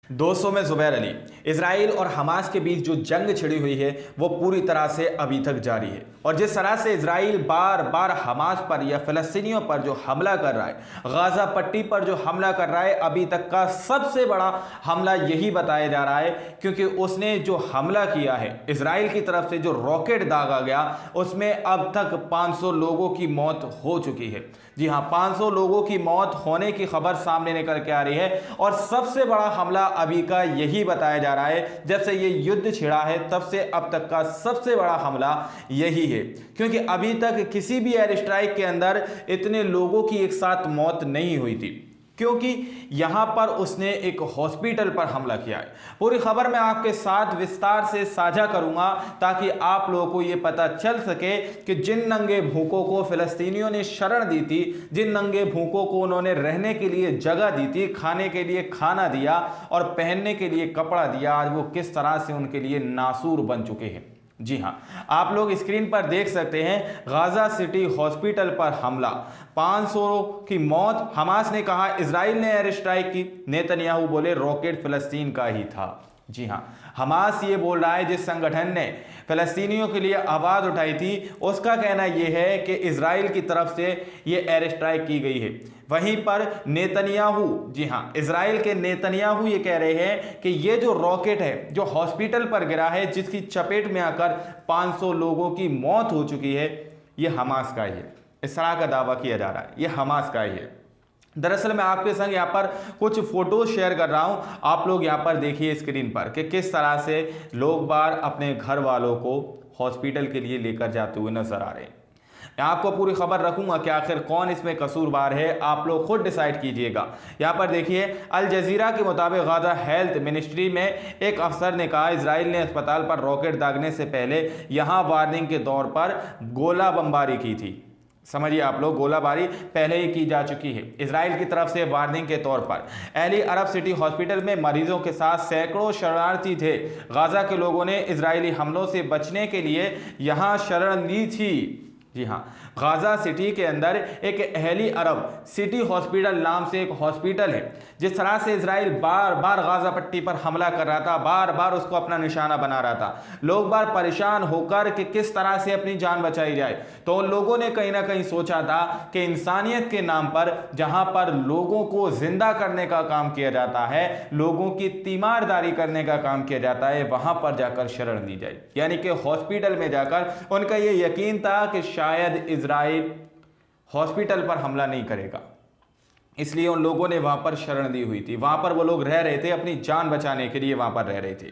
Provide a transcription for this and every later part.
दोस्तों में ज़ुबैर अली। इजराइल और हमास के बीच जो जंग छिड़ी हुई है वो पूरी तरह से अभी तक जारी है और जिस तरह से इजराइल बार बार हमास पर या फ़लस्तीनियों पर जो हमला कर रहा है, गाज़ा पट्टी पर जो हमला कर रहा है, अभी तक का सबसे बड़ा हमला यही बताया जा रहा है क्योंकि उसने जो हमला किया है इजराइल की तरफ से जो रॉकेट दागा गया उसमें अब तक 500 लोगों की मौत हो चुकी है। जी हाँ, 500 लोगों की मौत होने की खबर सामने निकल के आ रही है और सबसे बड़ा हमला अभी का यही बताया जा रहा है। जब से ये युद्ध छिड़ा है तब से अब तक का सबसे बड़ा हमला यही है क्योंकि अभी तक किसी भी एयर स्ट्राइक के अंदर इतने लोगों की एक साथ मौत नहीं हुई थी क्योंकि यहां पर उसने एक हॉस्पिटल पर हमला किया है। पूरी खबर मैं आपके साथ विस्तार से साझा करूंगा ताकि आप लोगों को यह पता चल सके कि जिन नंगे भूखों को फिलिस्तीनियों ने शरण दी थी, जिन नंगे भूखों को उन्होंने रहने के लिए जगह दी थी, खाने के लिए खाना दिया और पहनने के लिए कपड़ा दिया, आज वो किस तरह से उनके लिए नासूर बन चुके हैं। जी हां, आप लोग स्क्रीन पर देख सकते हैं गाजा सिटी हॉस्पिटल पर हमला, 500 की मौत। हमास ने कहा इजराइल ने एयर स्ट्राइक की, नेतन्याहू बोले रॉकेट फिलिस्तीन का ही था। जी हां, हमास ये बोल रहा है जिस संगठन ने फिलिस्तीनियों के लिए आवाज उठाई थी उसका कहना यह है कि इजराइल की तरफ से ये एयर स्ट्राइक की गई है। वहीं पर नेतन्याहू, जी हां, इजराइल के नेतन्याहू ये कह रहे हैं कि ये जो रॉकेट है जो हॉस्पिटल पर गिरा है, जिसकी चपेट में आकर 500 लोगों की मौत हो चुकी है, ये हमास का ही है। इस तरह का दावा किया जा रहा है ये हमास का ही है। दरअसल मैं आपके संग यहाँ पर कुछ फोटो शेयर कर रहा हूँ, आप लोग यहाँ पर देखिए स्क्रीन पर कि किस तरह से लोग बार अपने घर वालों को हॉस्पिटल के लिए लेकर जाते हुए नजर आ रहे हैं। मैं आपको पूरी खबर रखूंगा कि आखिर कौन इसमें कसूरवार है, आप लोग खुद डिसाइड कीजिएगा। यहाँ पर देखिए, अल जजीरा के मुताबिक गाजा हेल्थ मिनिस्ट्री में एक अफसर ने कहा इजराइल ने अस्पताल पर रॉकेट दागने से पहले यहाँ वार्निंग के तौर पर गोला बमबारी की थी। समझिए आप लोग, गोलाबारी पहले ही की जा चुकी है इजराइल की तरफ से वार्निंग के तौर पर। एली अरब सिटी हॉस्पिटल में मरीजों के साथ सैकड़ों शरणार्थी थे। गाजा के लोगों ने इजरायली हमलों से बचने के लिए यहां शरण ली थी। जी हाँ, गाजा सिटी के अंदर एक एहली अरब सिटी हॉस्पिटल नाम से एक हॉस्पिटल है। जिस तरह से इजराइल बार बार गाजा पट्टी पर हमला कर रहा था, बार बार उसको अपना निशाना बना रहा था, लोग बार परेशान होकर कि किस तरह से अपनी जान बचाई जाए, तो उन लोगों ने कहीं ना कहीं सोचा था कि इंसानियत के नाम पर जहां पर लोगों को जिंदा करने का काम किया जाता है, लोगों की तीमारदारी करने का काम किया जाता है, वहां पर जाकर शरण दी जाए। यानी कि हॉस्पिटल में जाकर उनका यह यकीन था कि शायद इजराइल हॉस्पिटल पर हमला नहीं करेगा, इसलिए उन लोगों ने वहां पर शरण दी हुई थी। वहां पर वो लोग रह रहे थे, अपनी जान बचाने के लिए वहां पर रह रहे थे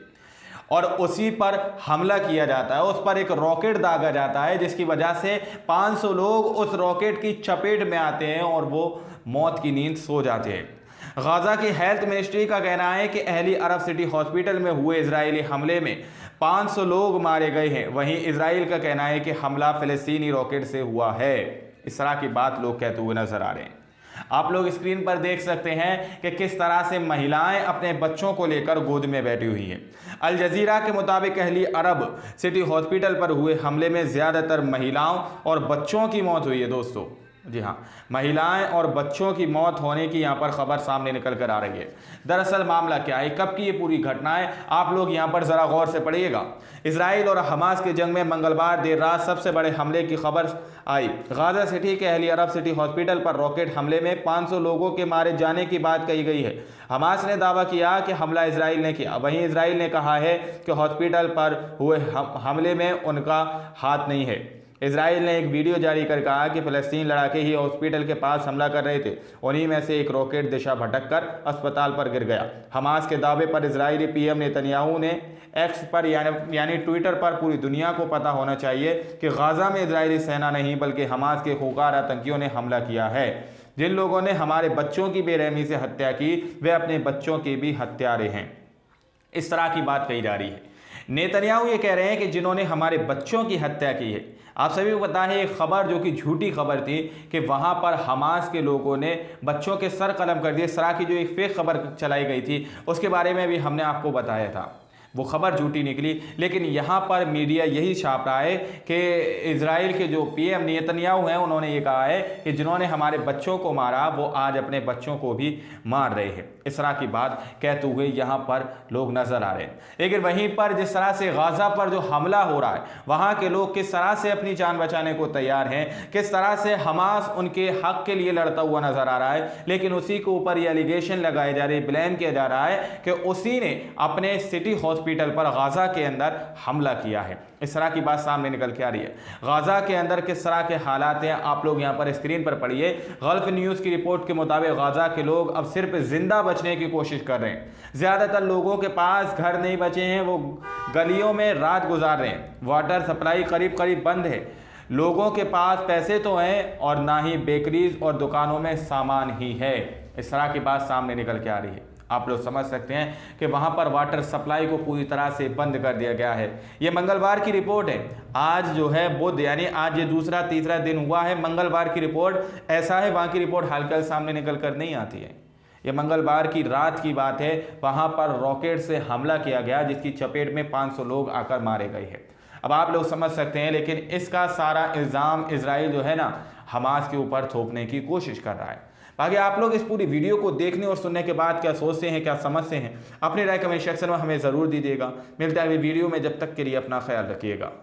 और उसी पर हमला किया जाता है, उस पर एक रॉकेट दागा जाता है जिसकी वजह से 500 लोग उस रॉकेट की चपेट में आते हैं और वो मौत की नींद सो जाते हैं। गाजा की हेल्थ मिनिस्ट्री का कहना है कि एहली अरब सिटी हॉस्पिटल में हुए इजरायली हमले में 500 लोग मारे गए हैं। वहीं इजराइल का कहना है कि हमला फिलिस्तीनी रॉकेट से हुआ है। इस तरह की बात लोग कहते हुए नजर आ रहे हैं। आप लोग स्क्रीन पर देख सकते हैं कि किस तरह से महिलाएं अपने बच्चों को लेकर गोद में बैठी हुई हैं। अल जजीरा के मुताबिक एहली अरब सिटी हॉस्पिटल पर हुए हमले में ज्यादातर महिलाओं और बच्चों की मौत हुई है। दोस्तों, जी हाँ, महिलाएं और बच्चों की मौत होने की यहाँ पर खबर सामने निकल कर आ रही है। दरअसल मामला क्या है, कब की ये पूरी घटना है, आप लोग यहाँ पर जरा गौर से पढ़िएगा। इजराइल और हमास के जंग में मंगलवार देर रात सबसे बड़े हमले की खबर आई। गाजा सिटी के एहली अरब सिटी हॉस्पिटल पर रॉकेट हमले में 500 लोगों के मारे जाने की बात कही गई है। हमास ने दावा किया कि हमला इजराइल ने किया। वहीं इजराइल ने कहा है कि हॉस्पिटल पर हुए हमले में उनका हाथ नहीं है। इजराइल ने एक वीडियो जारी कर कहा कि फिलिस्तीन लड़ाके ही हॉस्पिटल के पास हमला कर रहे थे, उन्हीं में से एक रॉकेट दिशा भटककर अस्पताल पर गिर गया। हमास के दावे पर इजरायली पीएम नेतन्याहू ने एक्स पर यानी ट्विटर पर पूरी दुनिया को पता होना चाहिए कि गाजा में इजरायली सेना नहीं बल्कि हमास के खूंखार आतंकियों ने हमला किया है। जिन लोगों ने हमारे बच्चों की बेरहमी से हत्या की वे अपने बच्चों के भी हत्यारे हैं। इस तरह की बात कही जा रही है। नेतन्याहू ये कह रहे हैं कि जिन्होंने हमारे बच्चों की हत्या की है। आप सभी को पता है एक खबर जो कि झूठी खबर थी कि वहां पर हमास के लोगों ने बच्चों के सर कलम कर दिए। इस तरह की जो एक फेक खबर चलाई गई थी उसके बारे में भी हमने आपको बताया था। वो खबर झूठी निकली। लेकिन यहाँ पर मीडिया यही छाप रहा है कि इजराइल के जो पीएम नेतन्याहू हैं उन्होंने ये कहा है कि जिन्होंने हमारे बच्चों को मारा वो आज अपने बच्चों को भी मार रहे हैं। इस तरह की बात कहते हुए यहाँ पर लोग नजर आ रहे हैं। लेकिन वहीं पर जिस तरह से गाजा पर जो हमला हो रहा है, वहाँ के लोग किस तरह से अपनी जान बचाने को तैयार हैं, किस तरह से हमास उनके हक के लिए लड़ता हुआ नजर आ रहा है। लेकिन उसी के ऊपर ये एलिगेशन लगाए जा रहे, ब्लेम किया जा रहा है कि उसी ने अपने सिटी हॉस्पिटल पर गाजा के अंदर हमला किया है। इस तरह की बात सामने निकल के आ रही है। गाजा के अंदर किस तरह के हालात हैं आप लोग यहाँ पर स्क्रीन पर पढ़िए। गल्फ न्यूज़ की रिपोर्ट के मुताबिक गाजा के लोग अब सिर्फ जिंदा बचने की कोशिश कर रहे हैं। ज़्यादातर लोगों के पास घर नहीं बचे हैं, वो गलियों में रात गुजार रहे हैं। वाटर सप्लाई करीब करीब बंद है। लोगों के पास पैसे तो हैं और ना ही बेकरीज और दुकानों में सामान ही है। इस तरह की बात सामने निकल के आ रही है। आप लोग समझ सकते हैं कि वहां पर वाटर सप्लाई को पूरी तरह से बंद कर दिया गया है। ये मंगलवार की रिपोर्ट है। आज जो है बुध, यानी आज ये दूसरा तीसरा दिन हुआ है। मंगलवार की रिपोर्ट ऐसा है, वहां की रिपोर्ट हाल सामने निकल कर नहीं आती है। ये मंगलवार की रात की बात है। वहां पर रॉकेट से हमला किया गया जिसकी चपेट में 500 लोग आकर मारे गए हैं। अब आप लोग समझ सकते हैं, लेकिन इसका सारा इल्ज़ाम इजराइल जो है ना हमास के ऊपर थोपने की कोशिश कर रहा है। बाकी आप लोग इस पूरी वीडियो को देखने और सुनने के बाद क्या सोचते हैं, क्या समझते हैं, अपनी राय कमेंट सेक्शन में हमें ज़रूर दीजिएगा। मिलता है अगली वीडियो में, जब तक के लिए अपना ख्याल रखिएगा।